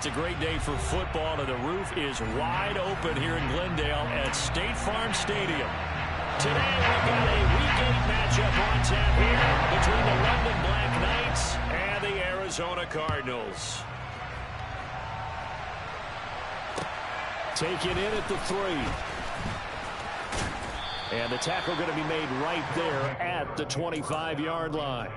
a great day for football, and the roof is wide open here in Glendale at State Farm Stadium. Today we've got a Week 8 matchup on tap here between the London Black Knights and the Arizona Cardinals. Taken in at the 3. And the tackle going to be made right there at the 25-yard line.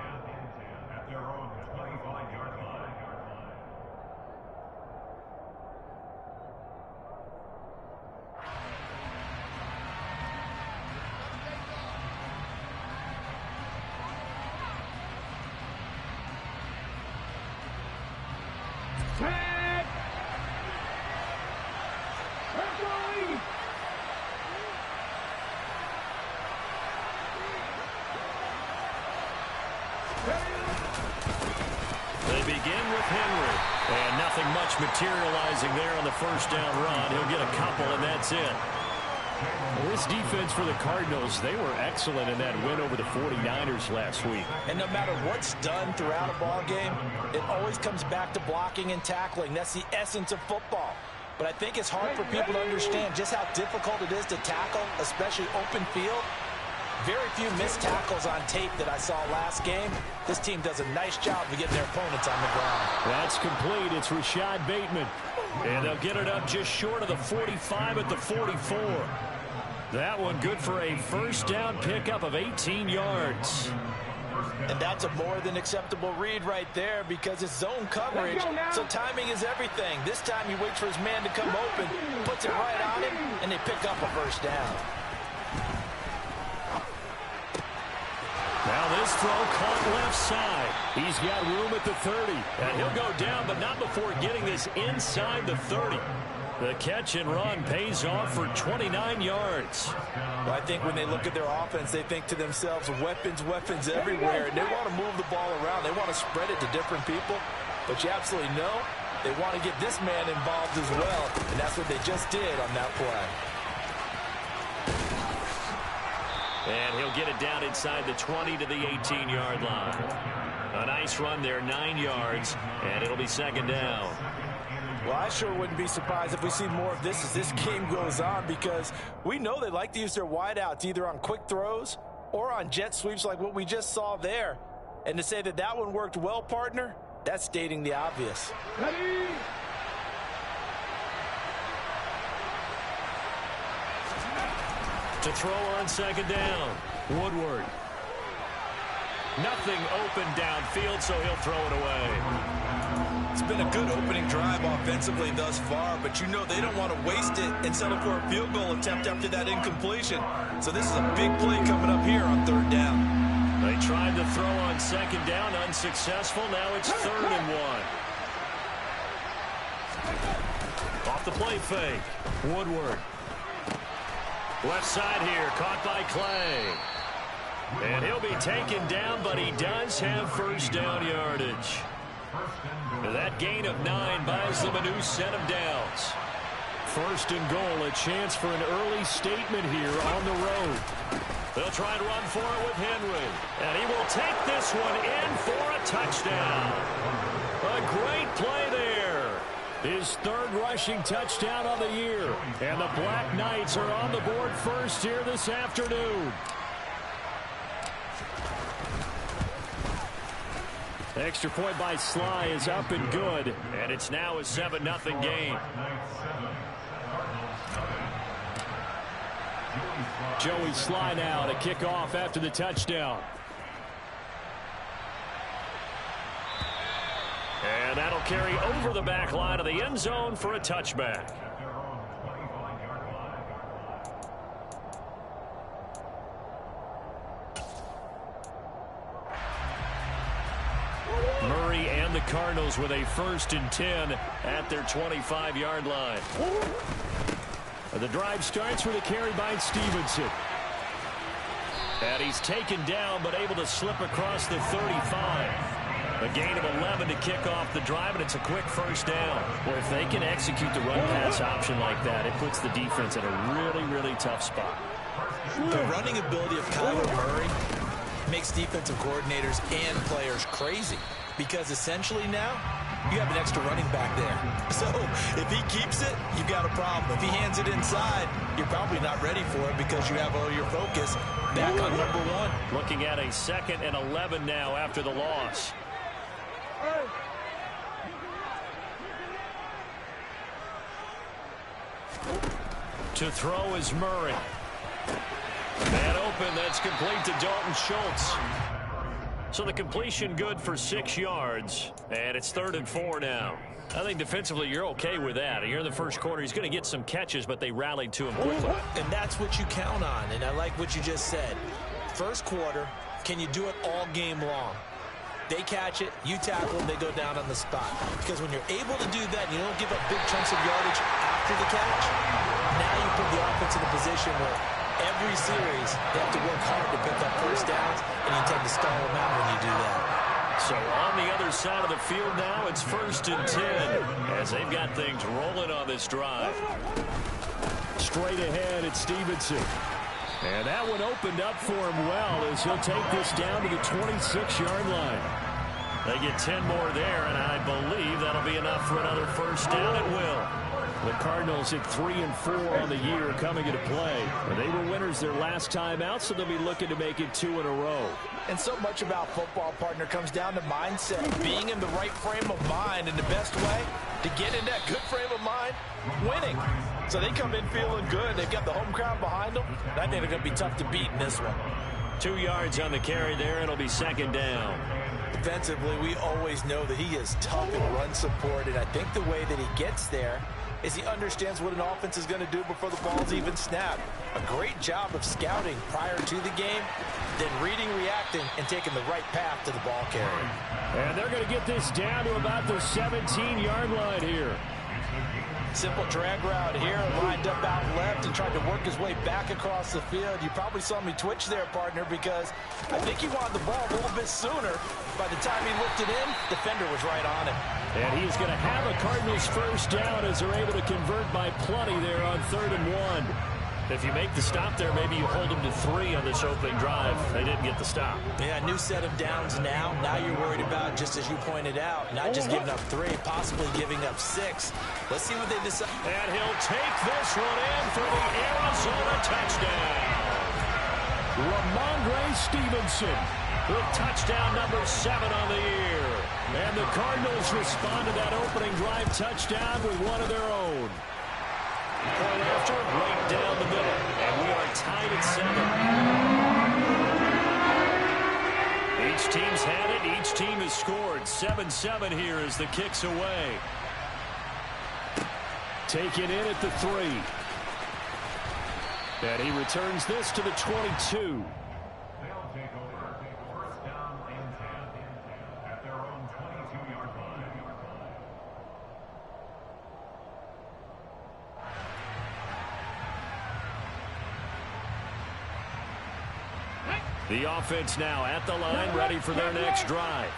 They begin with Henry, and nothing much materializing there on the first down run. He'll get a couple, and that's it. Well, this defense for the Cardinals, they were excellent in that win over the 49ers last week. And no matter what's done throughout a ball game, it always comes back to blocking and tackling. That's the essence of football. But I think it's hard for people to understand just how difficult it is to tackle, especially open field. Very few missed tackles on tape that I saw last game. This team does a nice job of getting their opponents on the ground. That's complete. It's Rashad Bateman. And they'll get it up just short of the 45 at the 44. That one good for a first down pickup of 18 yards. And that's a more than acceptable read right there because it's zone coverage, so timing is everything. This time he waits for his man to come open, puts it right on him, and they pick up a first down. Now this throw caught left side. He's got room at the 30. And he'll go down, but not before getting this inside the 30. The catch and run pays off for 29 yards. Well, I think when they look at their offense, they think to themselves, weapons, weapons everywhere. And they want to move the ball around. They want to spread it to different people. But you absolutely know they want to get this man involved as well. And that's what they just did on that play. And he'll get it down inside the 20 to the 18-yard line. A nice run there, 9 yards, and it'll be second down. Well, I sure wouldn't be surprised if we see more of this as this game goes on because we know they like to use their wideouts either on quick throws or on jet sweeps like what we just saw there. And to say that that one worked well, partner, that's stating the obvious. Ready? To throw on second down, Woodward. Nothing open downfield, so he'll throw it away. It's been a good opening drive offensively thus far, but you know they don't want to waste it and settle for a field goal attempt after that incompletion. So this is a big play coming up here on third down. They tried to throw on second down, unsuccessful. Now it's 3rd and 1. Off the play fake, Woodward. Left side here, caught by Clay. And he'll be taken down, but he does have first down yardage. That gain of 9 buys them a new set of downs. 1st and goal, a chance for an early statement here on the road. They'll try and run for it with Henry. And he will take this one in for a touchdown. A great play there. His 3rd rushing touchdown of the year. And the Black Knights are on the board first here this afternoon. Extra point by Sly is up and good. And it's now a 7-0 game. Joey Sly now to kick off after the touchdown. And that'll carry over the back line of the end zone for a touchback. Murray and the Cardinals with a 1st and 10 at their 25-yard line. The drive starts with a carry by Stevenson. And he's taken down but able to slip across the 35. A gain of 11 to kick off the drive, and it's a quick first down. Well, if they can execute the run-pass option like that, it puts the defense in a really, really tough spot. The running ability of Kyler Murray makes defensive coordinators and players crazy because essentially now you have an extra running back there. So if he keeps it, you've got a problem. If he hands it inside, you're probably not ready for it because you have all your focus back on number 1. Looking at a 2nd and 11 now after the loss. To throw is Murray. And open, that's complete to Dalton Schultz. So the completion good for 6 yards, and it's 3rd and 4 now. I think defensively you're okay with that. Here in the first quarter, he's going to get some catches, but they rallied to him quickly. And that's what you count on, and I like what you just said. First quarter, can you do it all game long? They catch it, you tackle them, they go down on the spot. Because when you're able to do that, and you don't give up big chunks of yardage after the catch, now you put the offense in a position where every series they have to work hard to pick up first downs, and you tend to stall them out when you do that. So on the other side of the field now, it's 1st and 10 as they've got things rolling on this drive. Straight ahead, it's Stevenson. And that one opened up for him well as he'll take this down to the 26-yard line. They get 10 more there, and I believe that'll be enough for another first down. It will. The Cardinals at 3 and 4 on the year coming into play. And they were winners their last time out, so they'll be looking to make it 2 in a row. And so much about football, partner, comes down to mindset. Being in the right frame of mind, and the best way to get in that good frame of mind, winning. So they come in feeling good. They've got the home crowd behind them. I think they're going to be tough to beat in this one. 2 yards on the carry there. It'll be 2nd down. Defensively, we always know that he is tough in run support, and I think the way that he gets there is he understands what an offense is going to do before the ball's even snapped. A great job of scouting prior to the game, then reading, reacting, and taking the right path to the ball carrier. And they're going to get this down to about the 17-yard line here. Simple drag route here, lined up out left and tried to work his way back across the field. You probably saw me twitch there, partner, because I think he wanted the ball a little bit sooner. By the time he looked it in, defender was right on him. And he's going to have a Cardinals first down as they're able to convert by plenty there on 3rd and 1. If you make the stop there, maybe you hold them to 3 on this opening drive. They didn't get the stop. Yeah, new set of downs now. Now you're worried about, just as you pointed out, not just giving up 3, possibly giving up 6. Let's see what they decide. And he'll take this one in for the Arizona touchdown. Ramondre Stevenson with touchdown number 7 on the year. And the Cardinals respond to that opening drive touchdown with one of their own. Point after, right down the middle. And we are tied at 7. Each team's had it. Each team has scored. 7-7 here as the kick's away. Taken in at the 3. And he returns this to the 22. The offense now at the line, ready for their next drive.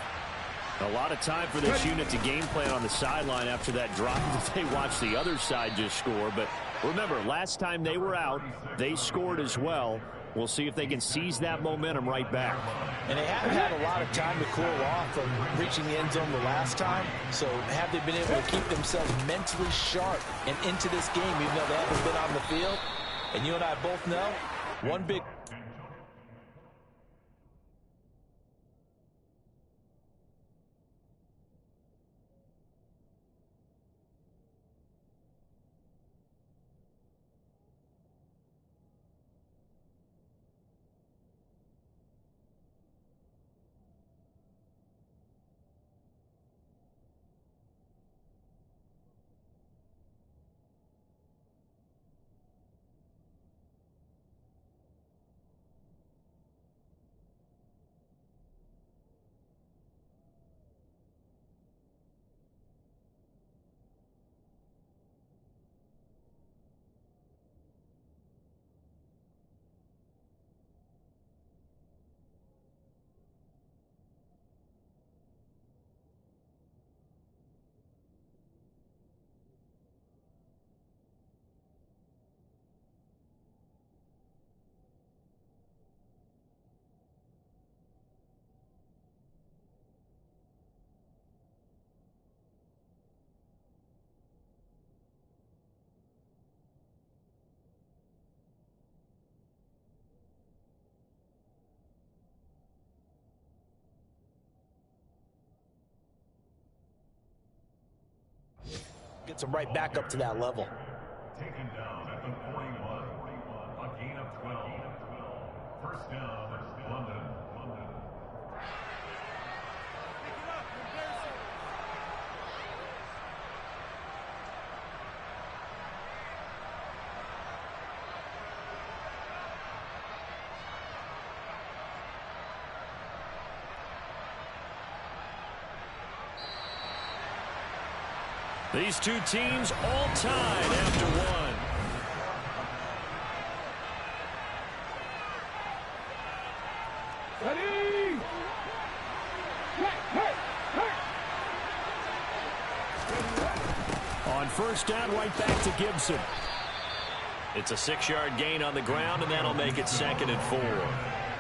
A lot of time for this unit to game plan on the sideline after that drive that they watched the other side just score. But remember, last time they were out, they scored as well. We'll see if they can seize that momentum right back. And they haven't had a lot of time to cool off from reaching the end zone the last time. So have they been able to keep themselves mentally sharp and into this game, even though they haven't been on the field? And you and I both know, one big... Gets them right back up to that level. Taken down at the 41. A gain of 12. First down, London. These two teams all tied after one. Ready? On first down, right back to Gibson. It's a 6-yard gain on the ground, and that'll make it 2nd and 4.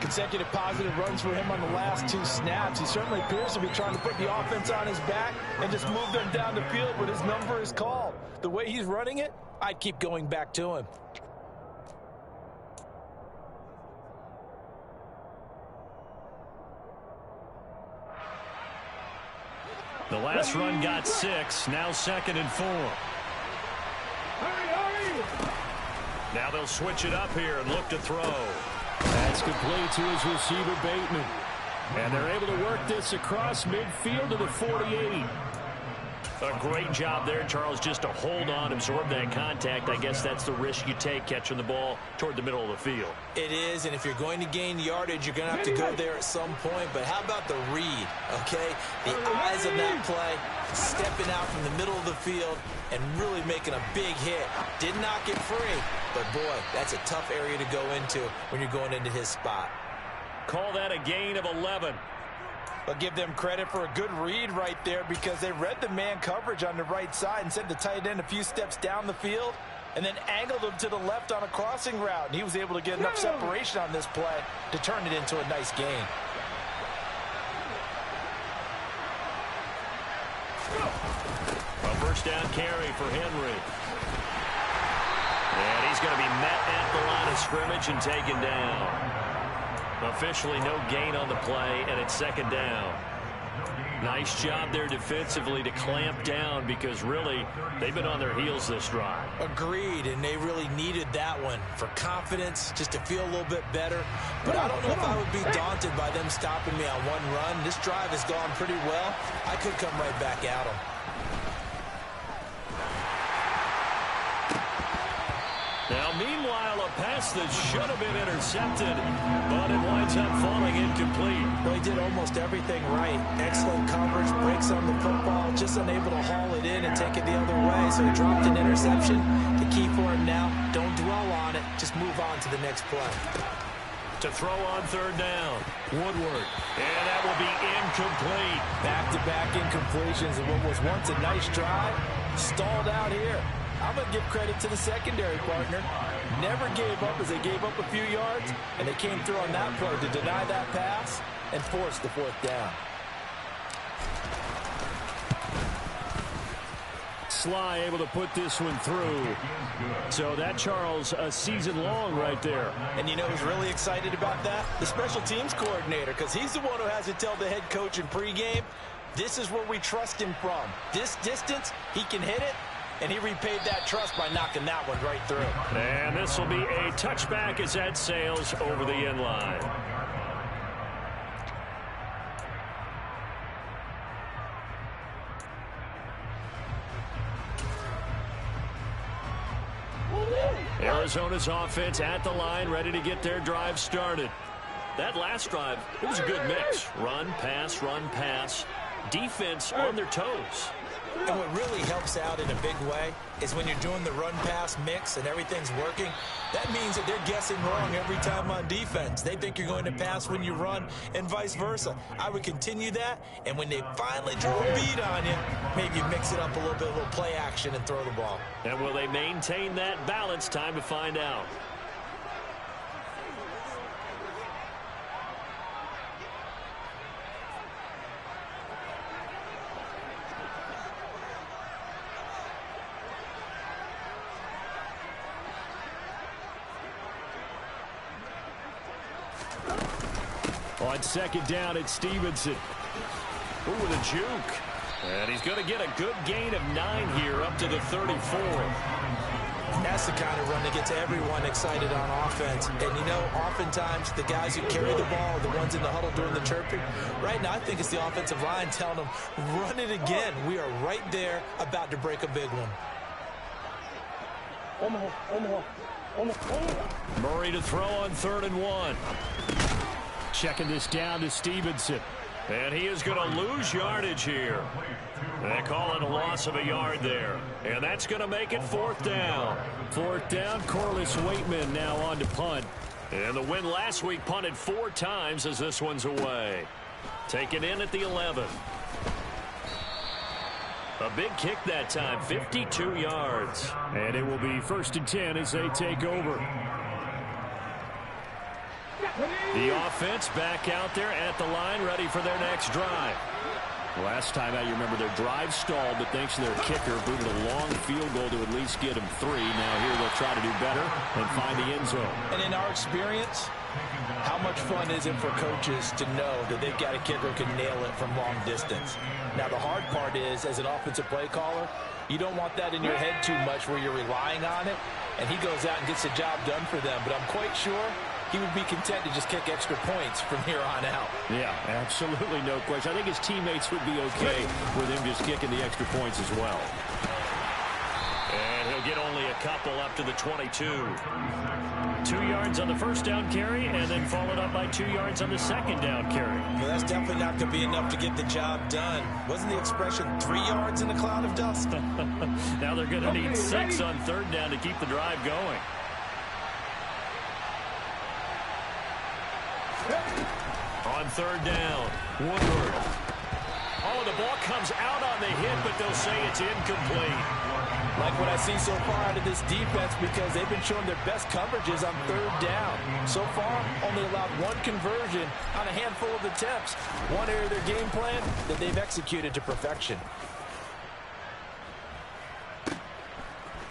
Consecutive positive runs for him on the last 2 snaps. He certainly appears to be trying to put the offense on his back and just move them down the field when his number is called. The way he's running it, I'd keep going back to him. The last run got 6. Now 2nd and 4. Now they'll switch it up here and look to throw. That's complete to his receiver, Bateman. And they're able to work this across midfield to the 48. A great job there, Charles, just to hold on, absorb that contact. I guess that's the risk you take catching the ball toward the middle of the field. It is, and if you're going to gain yardage, you're going to have to go there at some point. But how about the read, okay? The eyes of that play, stepping out from the middle of the field and really making a big hit. Did not get free, but boy, that's a tough area to go into when you're going into his spot. Call that a gain of 11. I'll give them credit for a good read right there because they read the man coverage on the right side and sent the tight end a few steps down the field and then angled him to the left on a crossing route. And he was able to get enough separation on this play to turn it into a nice gain. A first down carry for Henry. And he's going to be met at the line of scrimmage and taken down. Officially no gain on the play, and it's 2nd down. Nice job there defensively to clamp down because really they've been on their heels this drive. Agreed, and they really needed that one for confidence, just to feel a little bit better. But I don't know if I would be daunted by them stopping me on one run. This drive has gone pretty well. I could come right back at them. Now, meanwhile, a pass that should have been intercepted, but it winds up falling incomplete. Well, he did almost everything right. Excellent coverage, breaks on the football, just unable to haul it in and take it the other way. So he dropped an interception. The key for him now, don't dwell on it. Just move on to the next play. To throw on 3rd down, Woodward. And that will be incomplete. Back-to-back incompletions of what was once a nice drive. Stalled out here. I'm going to give credit to the secondary partner. Never gave up as they gave up a few yards, and they came through on that play to deny that pass and force the 4th down. Sly able to put this one through. So that, Charles, a season long right there. And you know who's really excited about that? The special teams coordinator, because he's the one who has to tell the head coach in pregame, this is where we trust him from. This distance, he can hit it. And he repaid that trust by knocking that one right through. And this will be a touchback as that sails over the end line. Arizona's offense at the line, ready to get their drive started. That last drive, it was a good mix. Run, pass, defense on their toes. And what really helps out in a big way is when you're doing the run-pass mix and everything's working, that means that they're guessing wrong every time on defense. They think you're going to pass when you run and vice versa. I would continue that, and when they finally draw a bead on you, maybe you mix it up a little bit, a little play action and throw the ball. And will they maintain that balance? Time to find out. On 2nd down, it's Stevenson. Ooh, with a juke. And he's going to get a good gain of 9 here up to the 34. That's the kind of run that gets everyone excited on offense. And, you know, oftentimes the guys who carry the ball are the ones in the huddle during the chirping. Right now, I think it's the offensive line telling them, run it again. We are right there about to break a big one. Murray to throw on 3rd and 1. Checking this down to Stevenson. And he is going to lose yardage here. They call it a loss of a yard there. And that's going to make it 4th down. 4th down, Corliss Waitman now on to punt. And the win last week punted 4 times as this one's away. Taken in at the 11. A big kick that time, 52 yards. And it will be 1st and 10 as they take over. The offense back out there at the line, ready for their next drive. Last time out, you remember their drive stalled, but thanks to their kicker, booted a long field goal to at least get them 3. Now here they'll try to do better and find the end zone. And in our experience, how much fun is it for coaches to know that they've got a kicker who can nail it from long distance? Now, the hard part is, as an offensive play caller, you don't want that in your head too much where you're relying on it, and he goes out and gets the job done for them. But I'm quite sure he would be content to just kick extra points from here on out. Yeah, absolutely no question. I think his teammates would be okay with him just kicking the extra points as well. And he'll get only a couple up to the 22. 2 yards on the first down carry, and then followed up by 2 yards on the second down carry. Well, that's definitely not going to be enough to get the job done. Wasn't the expression 3 yards in a cloud of dust? Now they're going to need 6 on 3rd down to keep the drive going. On 3rd down, Woodward. Oh, the ball comes out on the hit, but they'll say it's incomplete. Like what I see so far out of this defense, because they've been showing their best coverages on 3rd down. So far, only allowed 1 conversion on a handful of attempts. One area of their game plan that they've executed to perfection.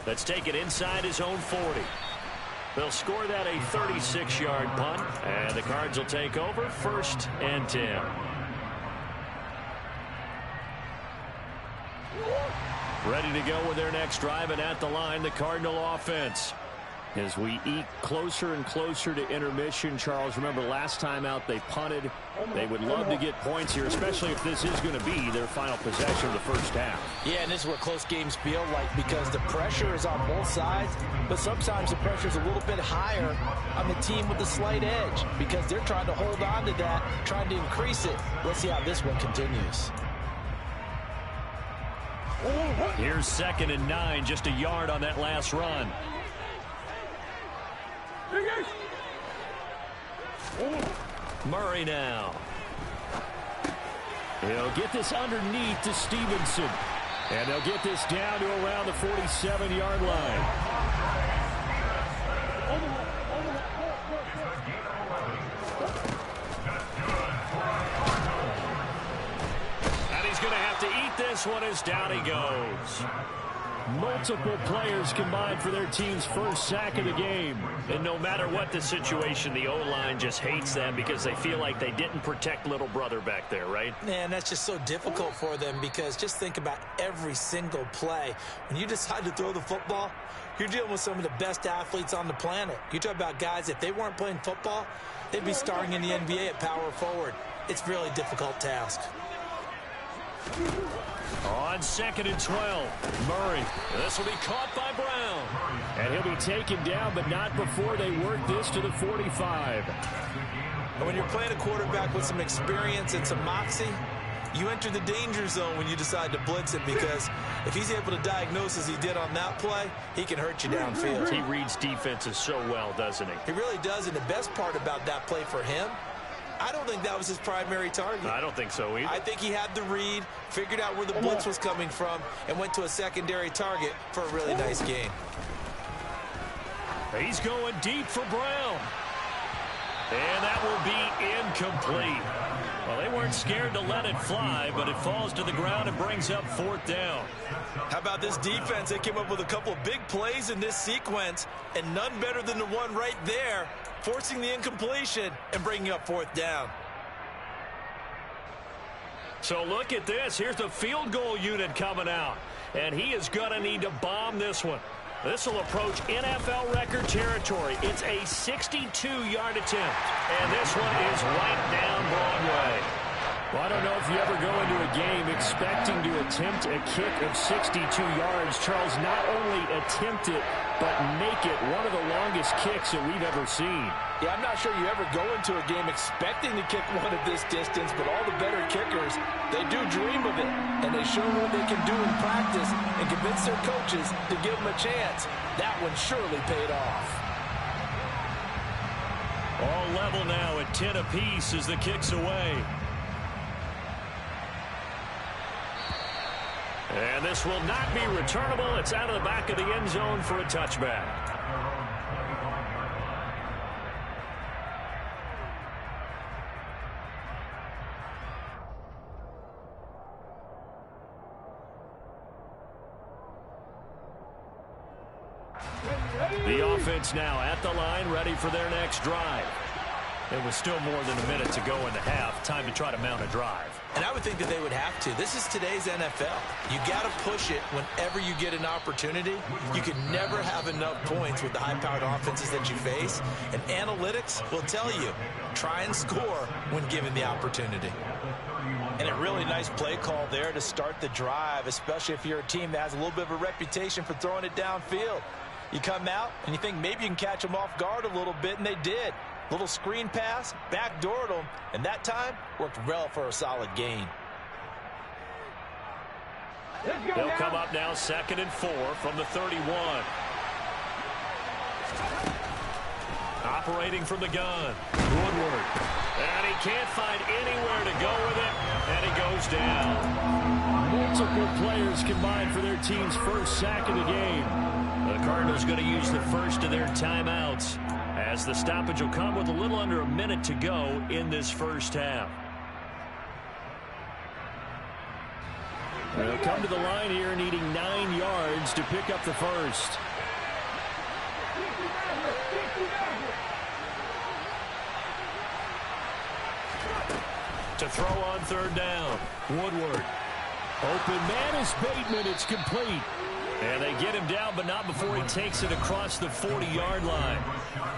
Let's take it inside his own 40. They'll score that a 36-yard punt, and the Cards will take over 1st and 10. Ready to go with their next drive, and at the line, the Cardinal offense. As we eke closer and closer to intermission, Charles, remember last time out they punted. They would love to get points here, especially if this is going to be their final possession of the first half. Yeah, and this is what close games feel like, because the pressure is on both sides, but sometimes the pressure is a little bit higher on the team with the slight edge, because they're trying to hold on to that, trying to increase it. Let's see how this one continues. Here's 2nd and 9, just a yard on that last run. Murray now. He'll get this underneath to Stevenson. And they'll get this down to around the 47-yard line. And he's going to have to eat this one as down he goes. Multiple players combined for their team's first sack of the game. And no matter what the situation, the O-line just hates them because they feel like they didn't protect little brother back there, right? Man, that's just so difficult for them, because just think about every single play. When you decide to throw the football, you're dealing with some of the best athletes on the planet. You talk about guys, if they weren't playing football, they'd be starring in the NBA at power forward. It's a really difficult task. On 2nd and 12, Murray. This will be caught by Brown. And he'll be taken down, but not before they work this to the 45. And when you're playing a quarterback with some experience and some moxie, you enter the danger zone when you decide to blitz him, because if he's able to diagnose as he did on that play, he can hurt you downfield. He reads defenses so well, doesn't he? He really does, and the best part about that play for him, I don't think that was his primary target. I don't think so either. I think he had the read, figured out where the blitz was coming from, and went to a secondary target for a really nice gain. He's going deep for Brown. And that will be incomplete. Well, they weren't scared to let it fly, but it falls to the ground and brings up 4th down. How about this defense? They came up with a couple of big plays in this sequence, and none better than the one right there, forcing the incompletion and bringing up 4th down. So look at this. Here's the field goal unit coming out. And he is going to need to bomb this one. This will approach NFL record territory. It's a 62-yard attempt. And this one is right down Broadway. Well, I don't know if you ever go into a game expecting to attempt a kick of 62 yards. Charles, not only attempt it, but make it one of the longest kicks that we've ever seen. Yeah, I'm not sure you ever go into a game expecting to kick one of this distance, but all the better kickers, they do dream of it. And they show what they can do in practice and convince their coaches to give them a chance. That one surely paid off. All level now at 10 apiece as the kick's away. And this will not be returnable. It's out of the back of the end zone for a touchback. The offense now at the line, ready for their next drive. It was still more than a minute to go in the half. Time to try to mount a drive. And I would think that they would have to. This is today's NFL. You got to push it whenever you get an opportunity. You can never have enough points with the high-powered offenses that you face. And analytics will tell you, try and score when given the opportunity. And a really nice play call there to start the drive, especially if you're a team that has a little bit of a reputation for throwing it downfield. You come out and you think maybe you can catch them off guard a little bit, and they did. Little screen pass, backdoored them, and that time worked well for a solid gain. They'll come up now 2nd and 4 from the 31. Operating from the gun, Woodward. And he can't find anywhere to go with it, and he goes down. Multiple players combined for their team's first sack of the game. The Cardinals going to use the first of their timeouts, as the stoppage will come with a little under a minute to go in this first half. They'll come to the line here needing 9 yards to pick up the first. To throw on 3rd down, Woodward. Open man is Bateman. It's complete. And they get him down, but not before he takes it across the 40-yard line.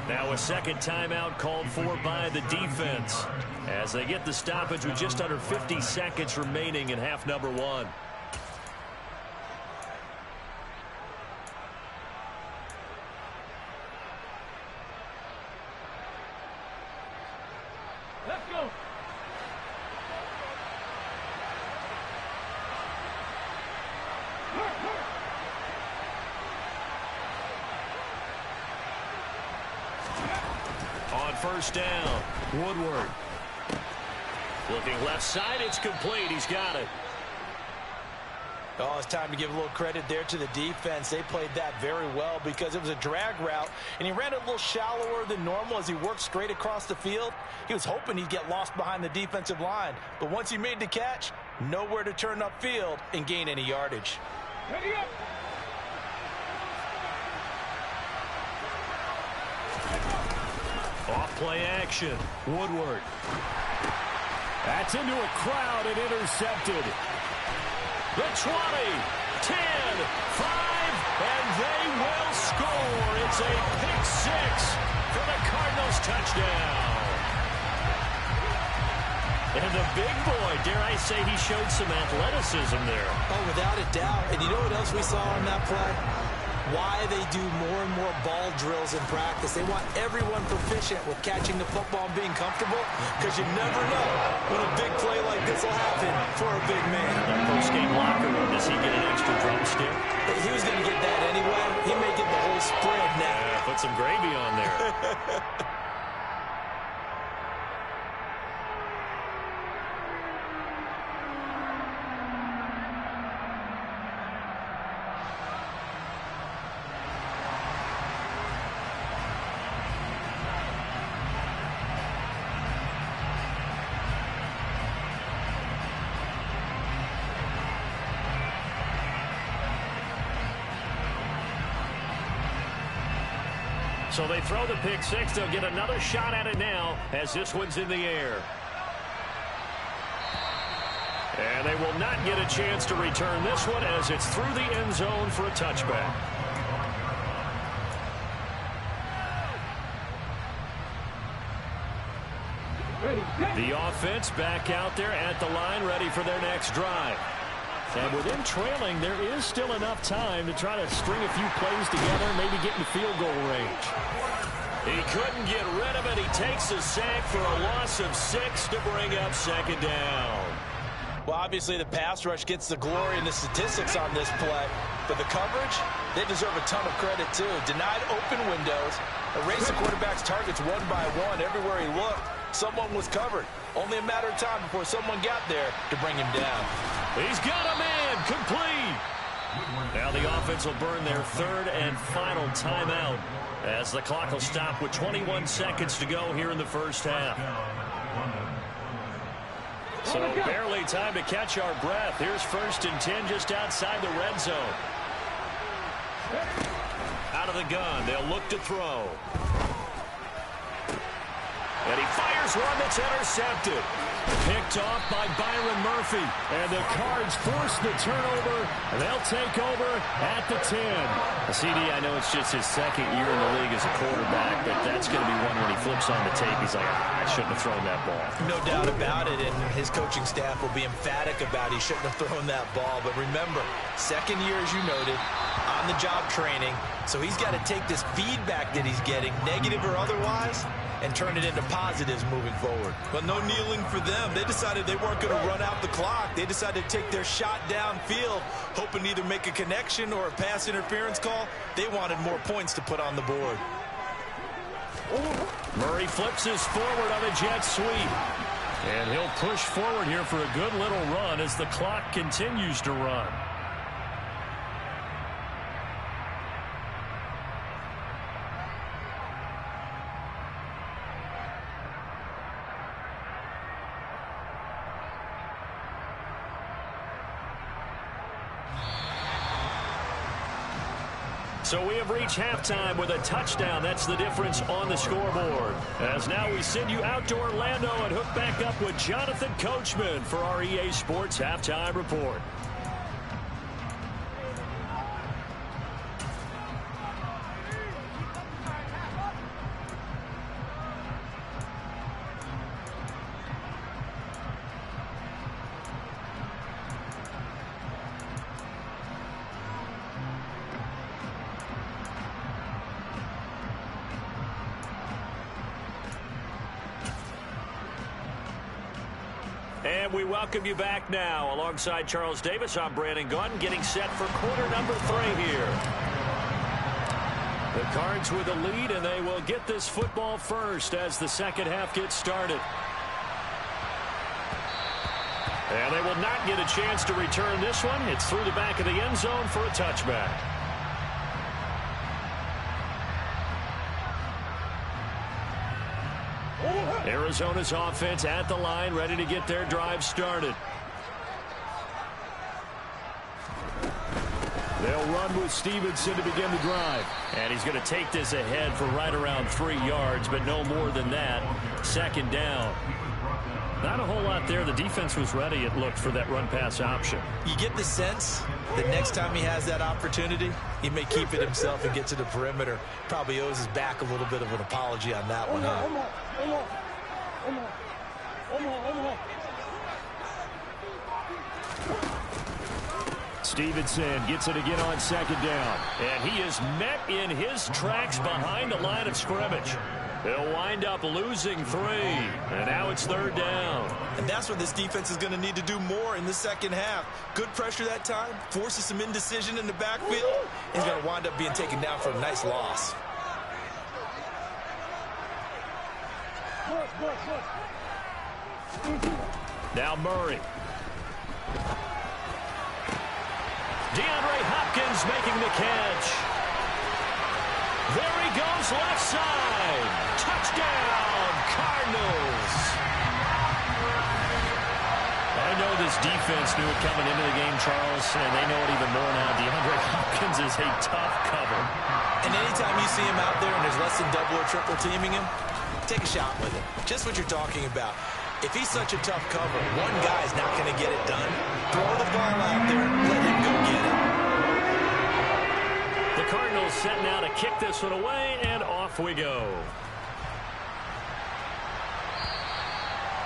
Now a second timeout called for by the defense, as they get the stoppage with just under 50 seconds remaining in half number 1. Let's go. On 1st down, Woodward. Looking left side, it's complete. He's got it. Oh, it's time to give a little credit there to the defense. They played that very well because it was a drag route, and he ran it a little shallower than normal as he worked straight across the field. He was hoping he'd get lost behind the defensive line, but once he made the catch, nowhere to turn upfield and gain any yardage. Ready up. Off play action, Woodward. That's into a crowd and intercepted. The 20, 10, 5, and they will score. It's a pick 6 for the Cardinals touchdown. And the big boy, dare I say, he showed some athleticism there. Oh, without a doubt. And you know what else we saw on that play? Why they do more and more ball drills in practice. They want everyone proficient with catching the football and being comfortable, because you never know when a big play like this will happen for a big man. That post-game locker room, does he get an extra drumstick? He was going to get that anyway. He may get the whole spread now. Put some gravy on there. So they throw the pick 6. They'll get another shot at it now as this one's in the air. And they will not get a chance to return this one as it's through the end zone for a touchback. The offense back out there at the line, ready for their next drive. And with him trailing, there is still enough time to try to string a few plays together, maybe get in field goal range. He couldn't get rid of it. He takes a sack for a loss of 6 to bring up second down. Well, obviously the pass rush gets the glory and the statistics on this play, but the coverage, they deserve a ton of credit too. Denied open windows, erased the quarterback's targets one by one. Everywhere he looked, someone was covered. Only a matter of time before someone got there to bring him down. He's got a man, complete. Now the offense will burn their third and final timeout as the clock will stop with 21 seconds to go here in the first half. So barely time to catch our breath. Here's 1st and 10 just outside the red zone. Out of the gun, they'll look to throw. And he fires one that's intercepted. Picked off by Byron Murphy. And the Cards force the turnover. And they'll take over at the 10. CD, I know it's just his second year in the league as a quarterback, but that's going to be one when he flips on the tape. He's like, I shouldn't have thrown that ball. No doubt about it, and his coaching staff will be emphatic about he shouldn't have thrown that ball. But remember, second year, as you noted, on-the-job training. So he's got to take this feedback that he's getting, negative or otherwise, and turn it into positives moving forward. But no kneeling for them. They decided they weren't going to run out the clock. They decided to take their shot downfield, hoping to either make a connection or a pass interference call. They wanted more points to put on the board. Murray flips his forward on a jet sweep. And he'll push forward here for a good little run as the clock continues to run. So we have reached halftime with a touchdown. That's the difference on the scoreboard. As now we send you out to Orlando and hook back up with Jonathan Coachman for our EA Sports Halftime Report. And we welcome you back now. Alongside Charles Davis, I'm Brandon Gaudin, getting set for quarter number 3 here. The Cards with the lead, and they will get this football first as the second half gets started. And they will not get a chance to return this one. It's through the back of the end zone for a touchback. Arizona's offense at the line, ready to get their drive started. They'll run with Stevenson to begin the drive. And he's going to take this ahead for right around 3 yards, but no more than that. Second down. Not a whole lot there. The defense was ready, it looked, for that run-pass option. You get the sense that next time he has that opportunity, he may keep it himself and get to the perimeter. Probably owes his back a little bit of an apology on that one, huh? Stevenson gets it again on second down. And he is met in his tracks behind the line of scrimmage. They'll wind up losing 3. And now it's third down. And that's what this defense is going to need to do more in the second half. Good pressure that time, forces some indecision in the backfield. He's going to wind up being taken down for a nice loss. Now Murray. DeAndre Hopkins making the catch. There he goes, left side. Touchdown, Cardinals. I know this defense knew it coming into the game, Charles, and they know it even more now. DeAndre Hopkins is a tough cover. And anytime you see him out there and there's less than double or triple teaming him, take a shot with it. Just what you're talking about. If he's such a tough cover, one guy's not going to get it done. Throw the ball out there. Let him go get it. The Cardinals set now to kick this one away, and off we go.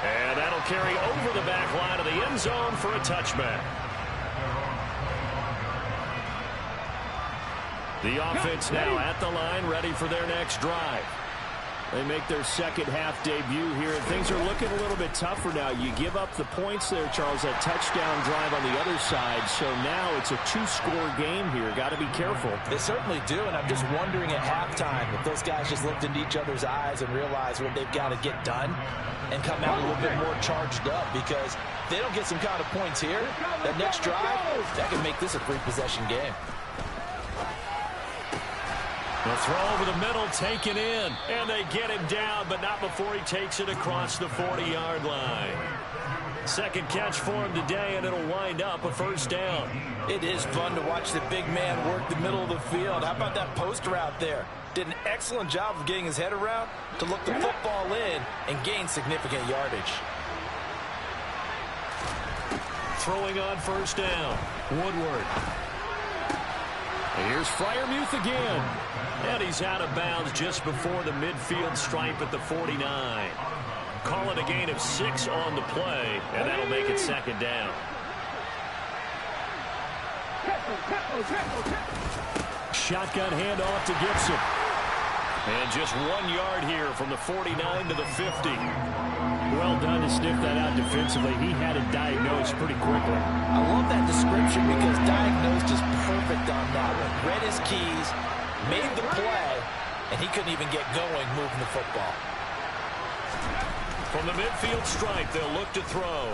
And that'll carry over the back line of the end zone for a touchback. The offense now at the line, ready for their next drive. They make their second half debut here, and things are looking a little bit tougher now. You give up the points there, Charles, that touchdown drive on the other side. So now it's a two-score game here. Got to be careful. They certainly do, and I'm just wondering at halftime if those guys just looked into each other's eyes and realized what they've got to get done and come out a little bit more charged up, because if they don't get some kind of points here, that next drive, that can make this a three-possession game. The throw over the middle, taken in, and they get him down, but not before he takes it across the 40-yard line. Second catch for him today, and it'll wind up a first down. It is fun to watch the big man work the middle of the field. How about that post route there? Did an excellent job of getting his head around to look the football in and gain significant yardage. Throwing on first down, Woodward. And here's Freiermuth again. And he's out of bounds just before the midfield stripe at the 49. Call it a gain of 6 on the play, and that'll make it second down. Shotgun handoff to Gibson. And just 1 yard here from the 49 to the 50. Well done to sniff that out defensively. He had it diagnosed pretty quickly. I love that description because diagnosed is perfect on that one. Read his keys, made the play, and he couldn't even get going moving the football. From the midfield stripe, they'll look to throw.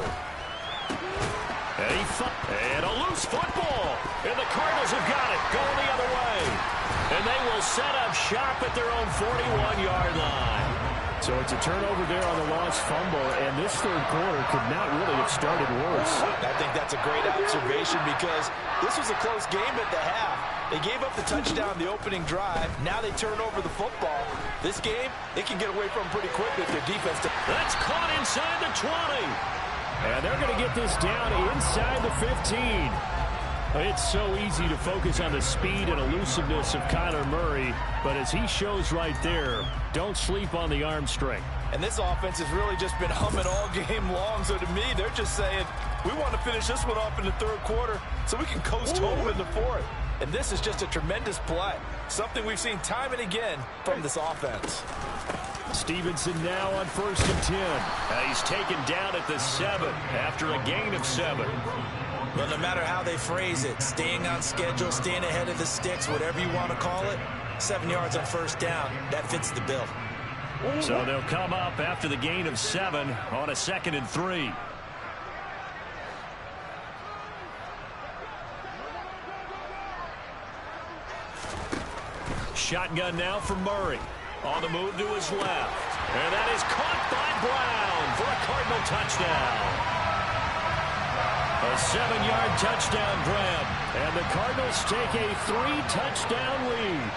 And a loose football. And the Cardinals have got it, going the other way. And they will set up shop at their own 41-yard line. So it's a turnover there on the lost fumble, and this third quarter could not really have started worse. I think that's a great observation because this was a close game at the half. They gave up the touchdown the opening drive. Now they turn over the football. This game, they can get away from pretty quickly if their defense. That's caught inside the 20. And they're going to get this down inside the 15. It's so easy to focus on the speed and elusiveness of Kyler Murray, but as he shows right there, don't sleep on the arm strength. And this offense has really just been humming all game long, so to me, they're just saying, we want to finish this one off in the third quarter so we can coast home in the fourth. And this is just a tremendous play, something we've seen time and again from this offense. Stevenson now on 1st and 10. He's taken down at the 7 after a gain of 7. But no matter how they phrase it, staying on schedule, staying ahead of the sticks, whatever you want to call it, 7 yards on first down, that fits the bill. So they'll come up after the gain of 7 on a 2nd and 3. Shotgun now for Murray. On the move to his left. And that is caught by Brown for a Cardinal touchdown. A 7-yard touchdown grab. And the Cardinals take a 3-touchdown lead.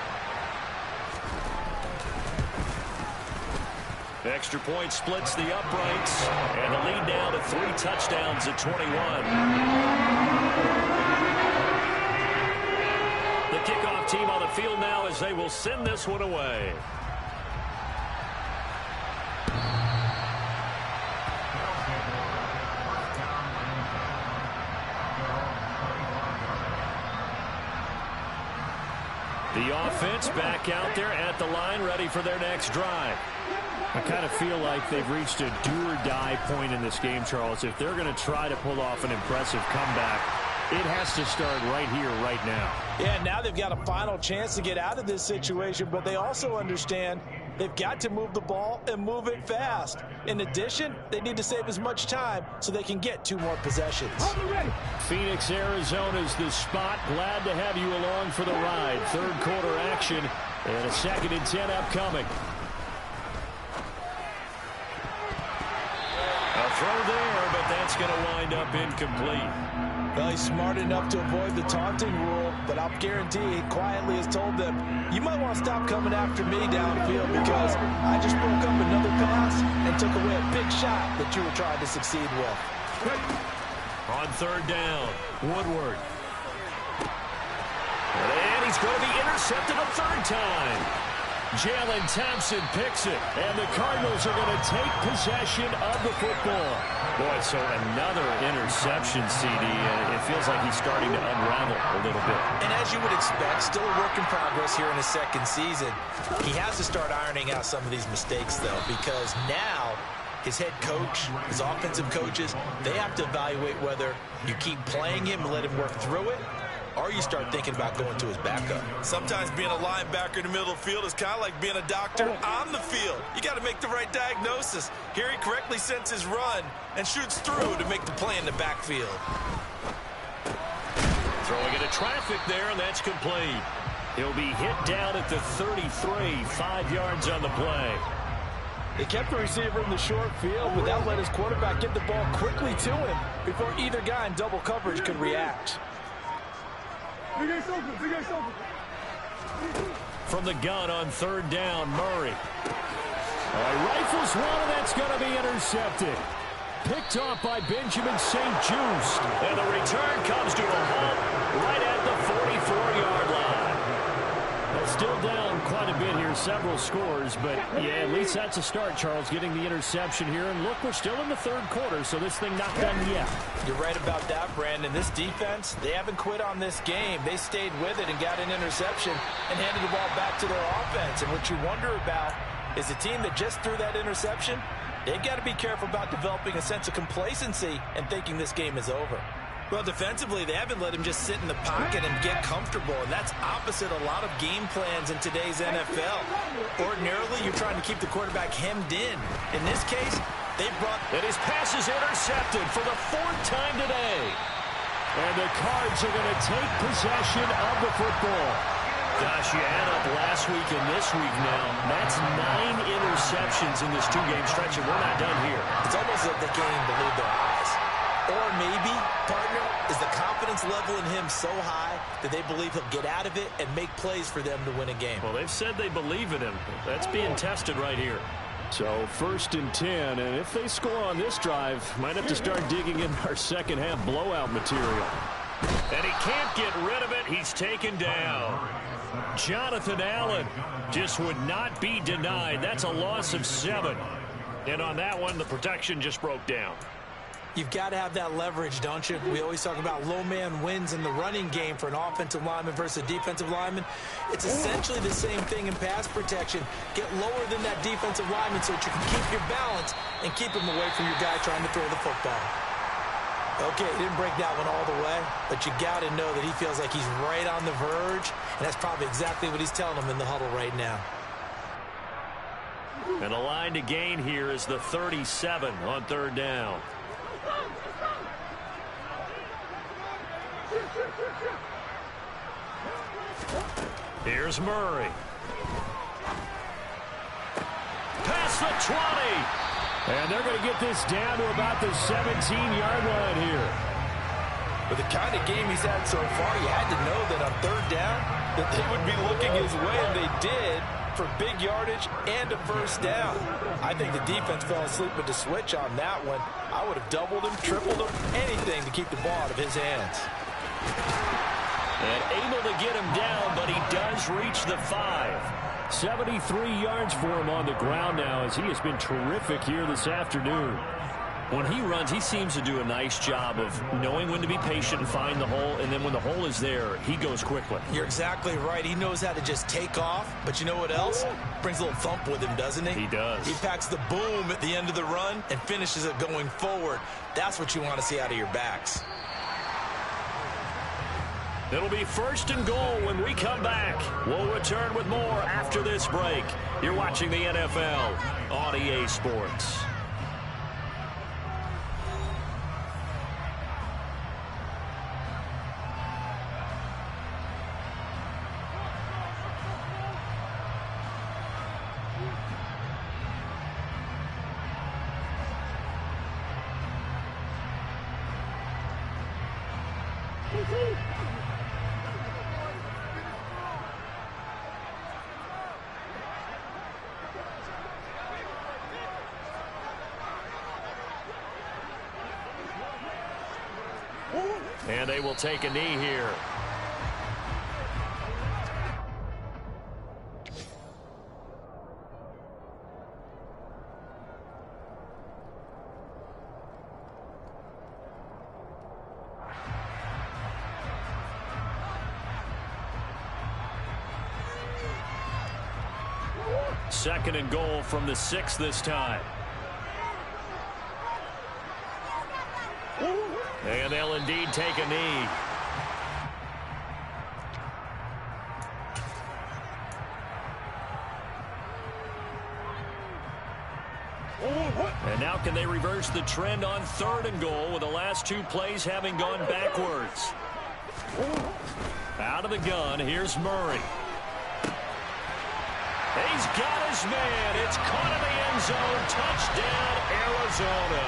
Extra point splits the uprights. And the lead now to 3 touchdowns at 21. The kickoff team on the field now as they will send this one away. The offense back out there at the line, ready for their next drive. I kind of feel like they've reached a do-or-die point in this game, Charles. If they're going to try to pull off an impressive comeback, it has to start right here, right now. Yeah, now they've got a final chance to get out of this situation, but they also understand they've got to move the ball and move it fast. In addition, they need to save as much time so they can get 2 more possessions. Phoenix, Arizona is the spot. Glad to have you along for the ride. Third quarter action and a 2nd and 10 upcoming. A throw there, but that's going to wind up incomplete. Well, he's smart enough to avoid the taunting rule, but I'll guarantee he quietly has told them, you might want to stop coming after me downfield because I just broke up another pass and took away a big shot that you were trying to succeed with. On third down, Woodward. And he's going to be intercepted a third time. Jalen Thompson picks it, and the Cardinals are going to take possession of the football. Boy, so another interception, CD, and it feels like he's starting to unravel a little bit. And as you would expect, still a work in progress here in his second season. He has to start ironing out some of these mistakes, though, because now his head coach, his offensive coaches, they have to evaluate whether you keep playing him and let him work through it, or you start thinking about going to his backup. Sometimes being a linebacker in the middle of the field is kind of like being a doctor on the field. You got to make the right diagnosis. Here he correctly sends his run and shoots through to make the play in the backfield. Throwing into traffic there, and that's complete. He'll be hit down at the 33, 5 yards on the play. They kept the receiver in the short field, but that let his quarterback get the ball quickly to him before either guy in double coverage could react. From the gun on third down, Murray. Rifles one, and that's going to be intercepted. Picked off by Benjamin St. Juste. And the return comes to a halt right at the 44-yard line. Still down quite a bit here, several scores, but yeah, at least that's a start, Charles, getting the interception here. And look, we're still in the third quarter, so this thing not done yet. You're right about that, Brandon. This defense, they haven't quit on this game. They stayed with it and got an interception and handed the ball back to their offense. And what you wonder about is the team that just threw that interception, they've got to be careful about developing a sense of complacency and thinking this game is over. Well, defensively, they haven't let him just sit in the pocket and get comfortable, and that's opposite a lot of game plans in today's NFL. Ordinarily, you're trying to keep the quarterback hemmed in. In this case, they brought... And his pass is intercepted for the fourth time today. And the Cards are going to take possession of the football. Gosh, you add up last week and this week now. That's 9 interceptions in this two-game stretch, and we're not done here. It's almost like they can't even believe their eyes. Or maybe, partner, is the confidence level in him so high that they believe he'll get out of it and make plays for them to win a game. Well, they've said they believe in him. That's being tested right here. So 1st and 10, and if they score on this drive, might have to start digging in our second half blowout material. And he can't get rid of it. He's taken down. Jonathan Allen just would not be denied. That's a loss of 7. And on that one, the protection just broke down. You've got to have that leverage, don't you? We always talk about low man wins in the running game for an offensive lineman versus a defensive lineman. It's essentially the same thing in pass protection. Get lower than that defensive lineman so that you can keep your balance and keep him away from your guy trying to throw the football. Okay, he didn't break that one all the way, but you got to know that he feels like he's right on the verge, and that's probably exactly what he's telling him in the huddle right now. And the line to gain here is the 37 on third down. Here's Murray. Past the 20. And they're going to get this down to about the 17-yard line here. With the kind of game he's had so far, you had to know that on third down that they would be looking his way, and they did, for big yardage and a first down. I think the defense fell asleep with the switch on that one. I would have doubled him, tripled him, anything to keep the ball out of his hands. And able to get him down, but he does reach the 5. 73 yards for him on the ground now, as he has been terrific here this afternoon. When he runs, he seems to do a nice job of knowing when to be patient and find the hole, and then when the hole is there, he goes quickly. You're exactly right. He knows how to just take off, but you know what else? Brings a little thump with him, doesn't he? He does. He packs the boom at the end of the run and finishes it going forward. That's what you want to see out of your backs. It'll be 1st and goal when we come back. We'll return with more after this break. You're watching the NFL on EA Sports. And they will take a knee here. Second and goal from the 6 this time. And they'll indeed take a knee. And now can they reverse the trend on 3rd and goal with the last 2 plays having gone backwards? Out of the gun, here's Murray. He's got his man. It's caught in the end zone. Touchdown, Arizona.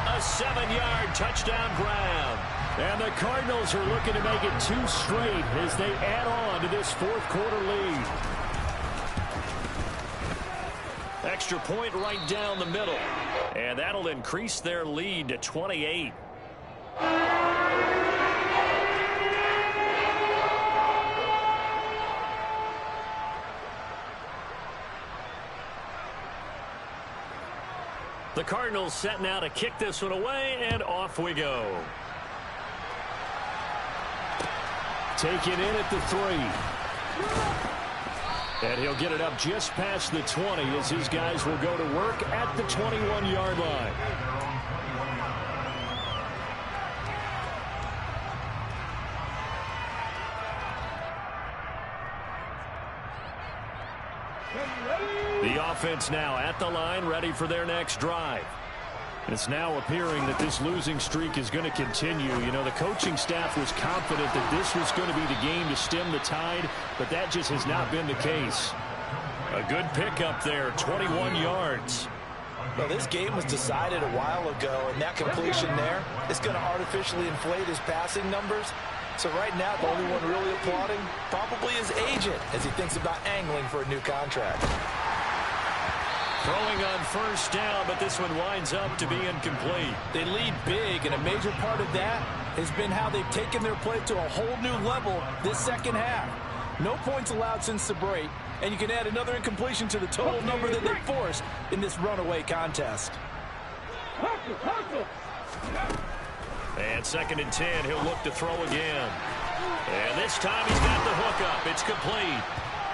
A 7-yard touchdown grab. And the Cardinals are looking to make it 2 straight as they add on to this 4th quarter lead. Extra point right down the middle. And that'll increase their lead to 28. The Cardinals set now to kick this one away, and off we go. Taken in at the 3. And he'll get it up just past the 20 as his guys will go to work at the 21-yard line. The offense now at the line, ready for their next drive. It's now appearing that this losing streak is going to continue. You know, the coaching staff was confident that this was going to be the game to stem the tide, but that just has not been the case. A good pickup there, 21 yards. Well, this game was decided a while ago, and that completion there is going to artificially inflate his passing numbers. So right now, the only one really applauding probably his agent as he thinks about angling for a new contract. Throwing on 1st down, but this one winds up to be incomplete. They lead big, and a major part of that has been how they've taken their play to a whole new level this second half. No points allowed since the break, and you can add another incompletion to the total number that they forced in this runaway contest. And 2nd and 10, he'll look to throw again. And this time he's got the hook up. It's complete.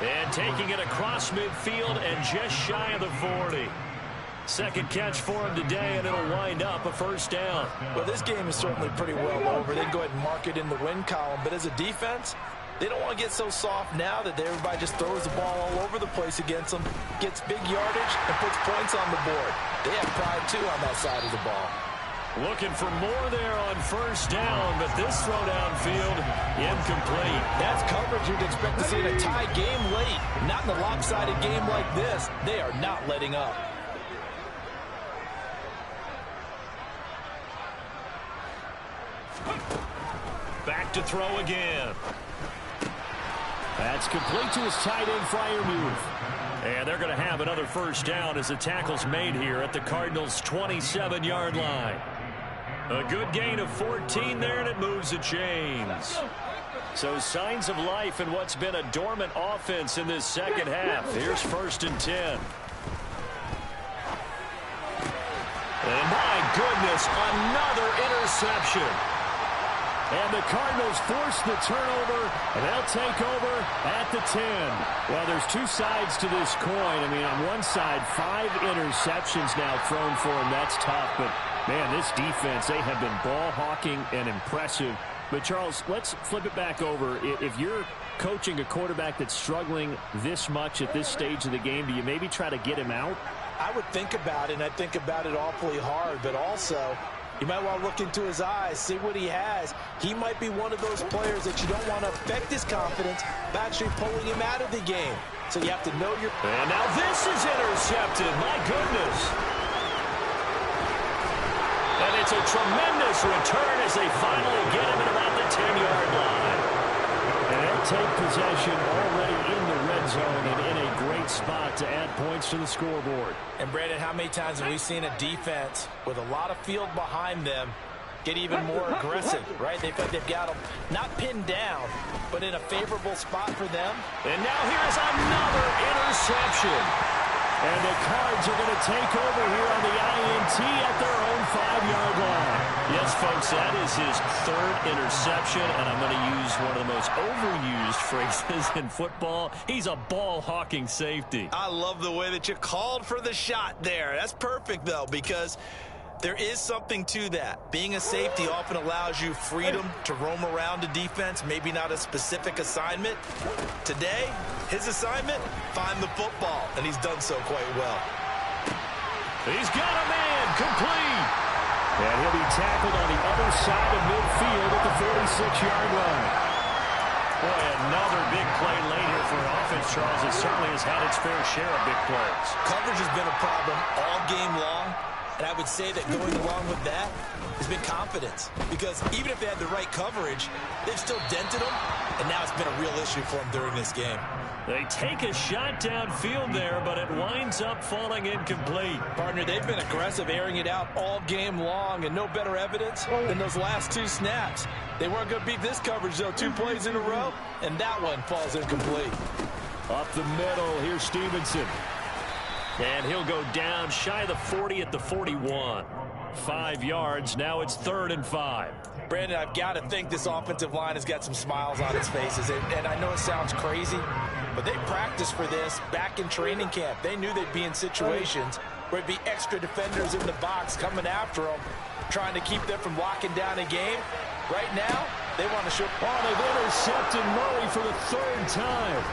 And taking it across midfield and just shy of the 40. Second catch for him today, and it'll wind up a 1st down. Well, this game is certainly pretty well over. They can go ahead and mark it in the win column. But as a defense, they don't want to get so soft now that everybody just throws the ball all over the place against them, gets big yardage, and puts points on the board. They have pride, too, on that side of the ball. Looking for more there on 1st down, but this throw downfield incomplete. That's coverage you'd expect to see in a tie game late. Not in a lopsided game like this. They are not letting up. Back to throw again. That's complete to his tight end Freiermuth. And they're going to have another 1st down as the tackle's made here at the Cardinals' 27-yard line. A good gain of 14 there, and it moves the chains. So signs of life in what's been a dormant offense in this second half. Here's 1st and 10. And my goodness, another interception. And the Cardinals force the turnover, and they'll take over at the 10. Well, there's 2 sides to this coin. I mean, on one side, 5 interceptions now thrown for him. That's tough, but, man, this defense, they have been ball hawking and impressive. But, Charles, let's flip it back over. If you're coaching a quarterback that's struggling this much at this stage of the game, do you maybe try to get him out? I would think about it, and I think about it awfully hard, but also you might want to look into his eyes, see what he has. He might be one of those players that you don't want to affect his confidence by actually pulling him out of the game. So you have to know your... And now this is intercepted. My goodness. And it's a tremendous return as they finally get him at about the 10-yard line. And they'll take possession already in the red zone and in a great spot to add points to the scoreboard. And, Brandon, how many times have we seen a defense with a lot of field behind them get even more aggressive, right? They feel like they've got them not pinned down, but in a favorable spot for them. And now here's another interception. And the Cards are going to take over here on the INT at their own 5-yard line. Yes, folks, that is his third interception, and I'm going to use one of the most overused phrases in football. He's a ball-hawking safety. I love the way that you called for the shot there. That's perfect, though, because there is something to that. Being a safety often allows you freedom to roam around a defense, maybe not a specific assignment. Today, his assignment, find the football, and he's done so quite well. He's got a man complete. And he'll be tackled on the other side of midfield at the 46-yard line. Boy, another big play late here for offense, Charles. It certainly has had its fair share of big plays. Coverage has been a problem all game long. And I would say that going along with that has been confidence. Because even if they had the right coverage, they've still dented them. And now it's been a real issue for them during this game. They take a shot downfield there, but it winds up falling incomplete. Partner, they've been aggressive, airing it out all game long, and no better evidence than those last two snaps. They weren't going to beat this coverage, though. 2 plays in a row, and that one falls incomplete. Up the middle, here's Stevenson. And he'll go down shy of the 40 at the 41. 5 yards. Now it's 3rd and 5. Brandon, I've got to think this offensive line has got some smiles on its faces. And I know it sounds crazy, but they practiced for this back in training camp. They knew they'd be in situations where it'd be extra defenders in the box coming after them, trying to keep them from locking down a game. Right now, they want to show. Oh, they've intercepted Murray for the 3rd time.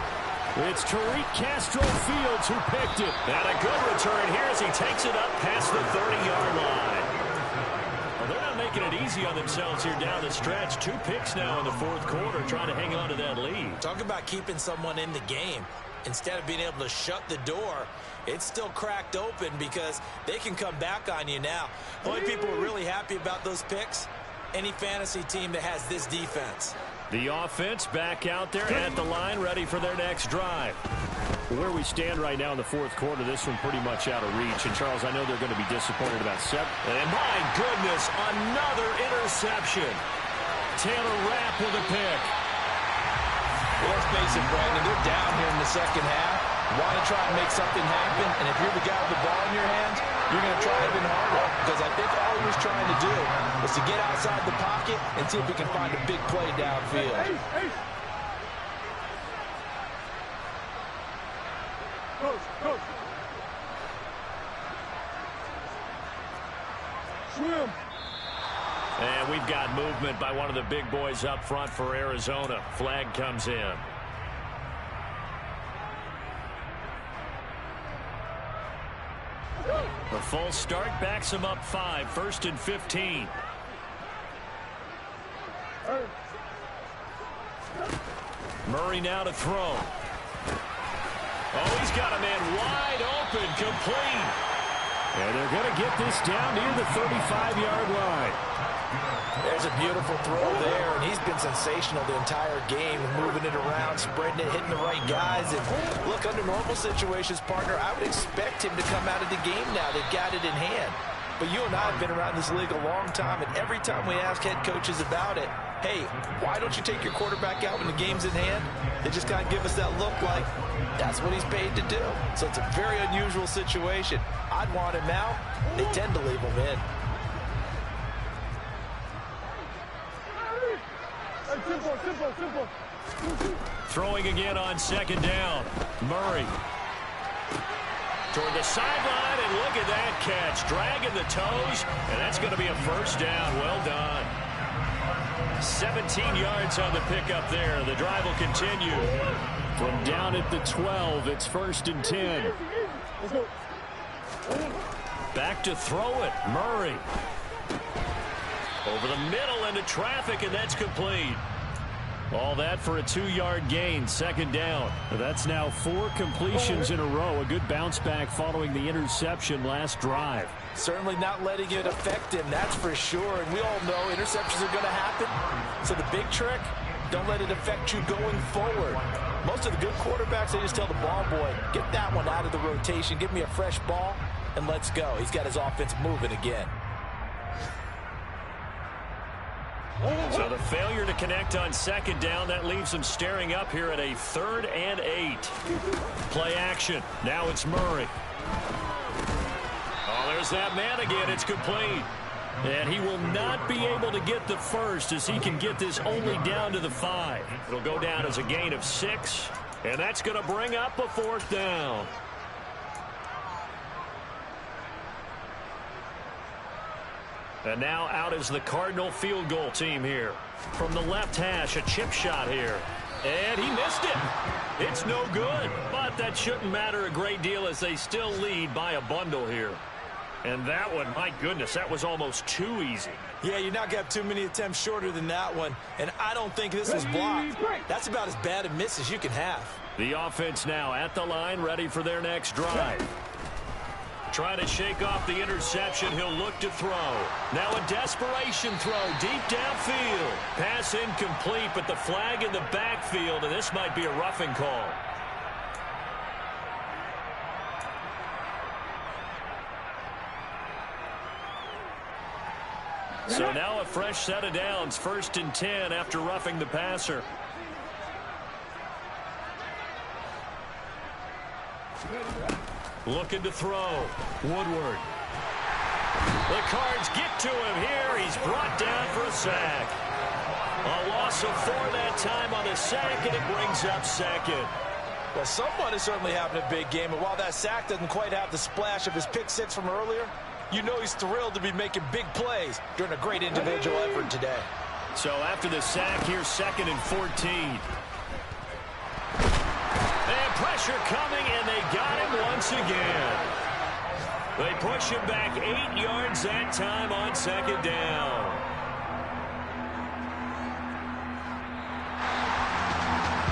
It's Tariq Castro-Fields who picked it. And a good return here as he takes it up past the 30-yard line. Well, they're not making it easy on themselves here down the stretch. 2 picks now in the 4th quarter, trying to hang on to that lead. Talk about keeping someone in the game. Instead of being able to shut the door, it's still cracked open because they can come back on you now. The only people who are really happy about those picks, any fantasy team that has this defense. The offense back out there at the line, ready for their next drive. Where we stand right now in the 4th quarter, this one pretty much out of reach. And, Charles, I know they're going to be disappointed about 7. And, my goodness, another interception. Taylor Rapp with a pick. Well, let's face it, Brandon, they're down here in the second half. Want to try and make something happen, and if you're the guy with the ball in your hands, you're going to try even harder. Because I think all he was trying to do was to get outside the pocket and see if he can find a big play downfield. Coach. Swim. And we've got movement by one of the big boys up front for Arizona. Flag comes in. The full start backs him up 5. 1st and 15. Murray now to throw. Oh, he's got a man wide open, complete. And they're going to get this down near the 35-yard line. There's a beautiful throw there, and he's been sensational the entire game, moving it around, spreading it, hitting the right guys. And look, under normal situations, partner, I would expect him to come out of the game now. They've got it in hand. But you and I have been around this league a long time, and every time we ask head coaches about it, hey, why don't you take your quarterback out when the game's in hand? They just kind of give us that look like that's what he's paid to do. So it's a very unusual situation. I'd want him out. They tend to leave him in. Simple. Throwing again on 2nd down. Murray. Toward the sideline, and look at that catch. Dragging the toes, and that's going to be a 1st down. Well done. 17 yards on the pickup there. The drive will continue. From down at the 12, it's 1st and 10. Back to throw it. Murray. Over the middle into traffic, and that's complete. All that for a 2-yard gain, second down. That's now 4 completions in a row. A good bounce back following the interception last drive. Certainly not letting it affect him, that's for sure. And we all know interceptions are going to happen. So the big trick, don't let it affect you going forward. Most of the good quarterbacks, they just tell the ball boy, get that one out of the rotation, give me a fresh ball, and let's go. He's got his offense moving again. So the failure to connect on second down, that leaves them staring up here at a 3rd and 8. Play action. Now it's Murray. Oh, there's that man again. It's complete. And he will not be able to get the first as he can get this only down to the 5. It'll go down as a gain of 6. And that's going to bring up a 4th down. And now out is the Cardinal field goal team here. From the left hash, a chip shot here. And he missed it. It's no good. But that shouldn't matter a great deal as they still lead by a bundle here. And that one, my goodness, that was almost too easy. Yeah, you're not going to have too many attempts shorter than that one. And I don't think this was blocked. That's about as bad a miss as you can have. The offense now at the line, ready for their next drive. Trying to shake off the interception. He'll look to throw. Now a desperation throw deep downfield. Pass incomplete, but the flag in the backfield, and this might be a roughing call. So now a fresh set of downs. 1st and 10 after roughing the passer. Looking to throw. Woodward. The Cards get to him here. He's brought down for a sack. A loss of 4 that time on the sack, and it brings up 2nd. Well, someone is certainly having a big game, and while that sack doesn't quite have the splash of his pick 6 from earlier, you know he's thrilled to be making big plays during a great individual effort today. So after the sack, here's 2nd and 14. And pressure coming, and they got him once again. They push him back 8 yards that time on 2nd down.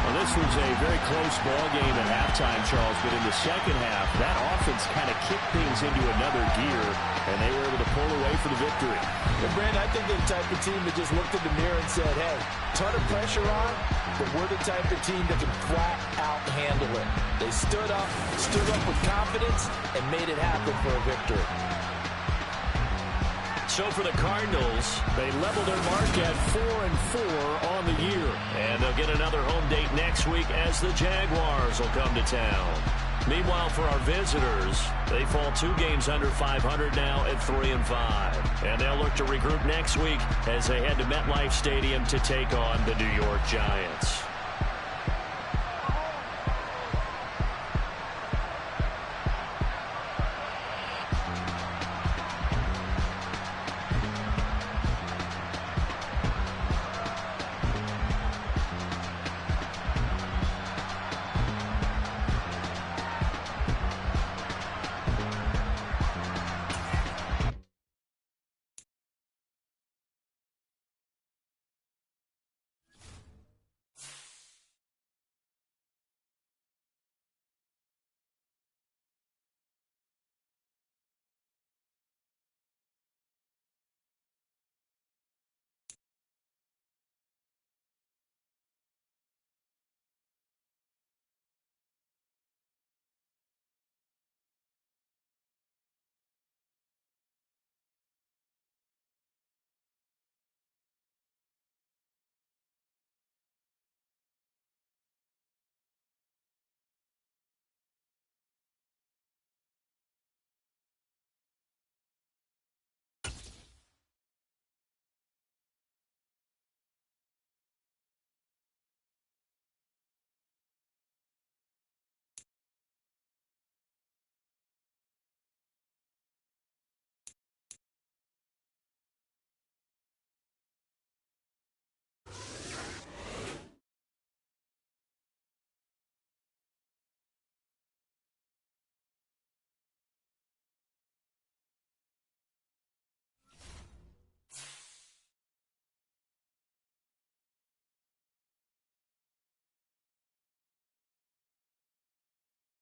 Well, this was a very close ball game at halftime, Charles, but in the second half, that offense kind of kicked things into another gear, and they were able to pull away for the victory. And Brandon, I think they're the type of team that just looked in the mirror and said, hey, ton of pressure on, but we're the type of team that can flat out handle it. They stood up with confidence, and made it happen for a victory. So for the Cardinals, They leveled their mark at 4-4 on the year. and they'll get another home date next week as the Jaguars will come to town. Meanwhile, for our visitors, they fall 2 games under 500 now at 3-5. And they'll look to regroup next week as they head to MetLife Stadium to take on the New York Giants.